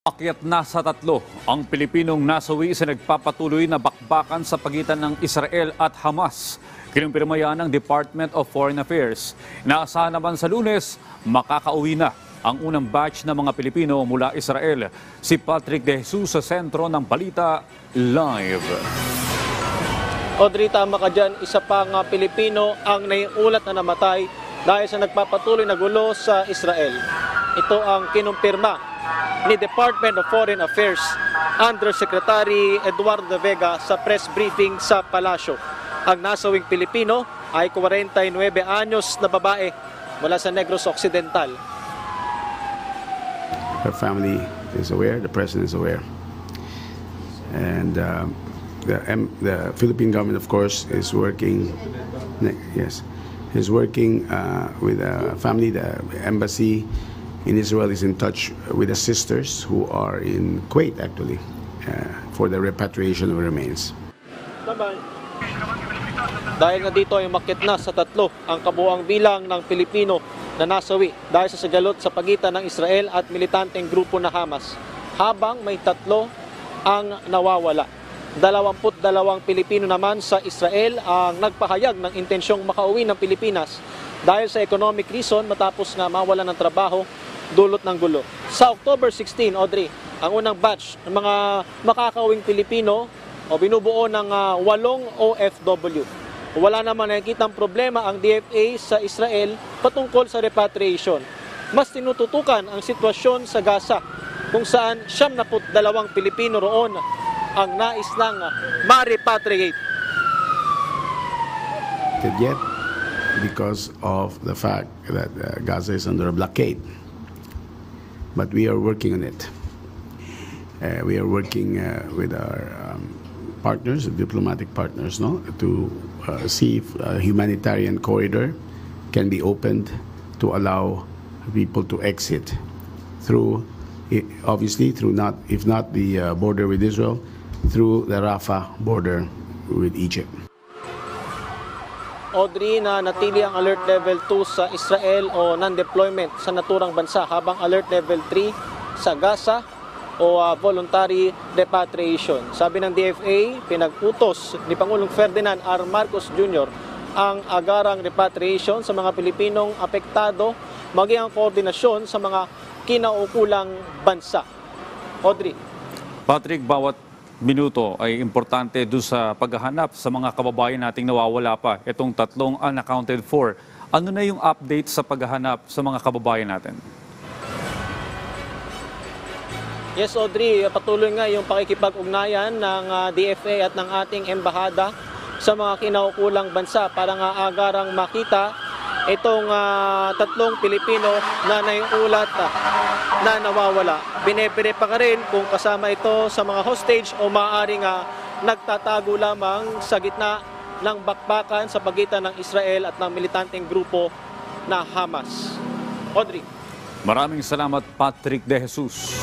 Akyat na sa 3 ang Pilipinong nasawi sa nagpapatuloy na bakbakan sa pagitan ng Israel at Hamas. Kinumpirma yan ng Department of Foreign Affairs. Inaasahan naman sa Lunes, makakauwi na ang unang batch ng mga Pilipino mula Israel. Si Patrick De Jesus sa sentro ng Balita Live. Audrey, tama ka dyan. Isa pang Pilipino ang naiulat na namatay dahil sa nagpapatuloy na gulo sa Israel. Ito ang kinumpirma ni Department of Foreign Affairs Undersecretary Eduardo Vega sa press briefing sa Palasyo. Ang nasawing Pilipino ay 49 anyos na babae mula sa Negros Occidental. Her family is aware, the president is aware, and the Philippine government, of course, is working. Yes, is working with the family. The embassy in Israel is in touch with the sisters who are in Kuwait, actually, for the repatriation of remains. Dahil na dito ay umakyat na sa 3 ang kabuuang bilang ng Pilipino na nasawi dahil sa sagalot sa pagitan ng Israel at militanteng grupo na Hamas, habang may 3 ang nawawala. 22 Pilipino naman sa Israel ang nagpahayag ng intensyong makauwi ng Pilipinas dahil sa economic reason matapos nga mawalan ng trabaho dulot ng gulo. Sa October 16, Audrey, ang unang batch ng mga makakauwing Pilipino o binubuo ng 8 OFW. Wala naman nakikitang problema ang DFA sa Israel patungkol sa repatriation. Mas tinututukan ang sitwasyon sa Gaza kung saan 72 Pilipino roon ang nais ng ma-repatriate. Yet, because of the fact that Gaza is under a blockade. But we are working on it. We are working with our partners, diplomatic partners, to see if a humanitarian corridor can be opened to allow people to exit through, obviously, through if not the border with Israel, through the Rafah border with Egypt. Audrey, na natili ang alert level 2 sa Israel o non-deployment sa naturang bansa, habang alert level 3 sa Gaza o voluntary repatriation. Sabi ng DFA, pinag-utos ni Pangulong Ferdinand R. Marcos Jr. ang agarang repatriation sa mga Pilipinong apektado, maging ang koordinasyon sa mga kinaukulang bansa. Audrey. Patrick, bawat minuto ay importante doon sa paghahanap sa mga kababayan nating nawawala pa. Itong 3 unaccounted for. Ano na yung update sa paghahanap sa mga kababayan natin? Yes, Audrey, patuloy nga yung pakikipag-ugnayan ng DFA at ng ating embahada sa mga kinaukulang bansa para nga agarang makita itong 3 Pilipino na naiulat na nawawala. Binebere pa rin kung kasama ito sa mga hostage o maaaring nagtatago lamang sa gitna ng bakbakan sa pagitan ng Israel at ng militanteng grupo na Hamas. Audrey. Maraming salamat, Patrick De Jesus.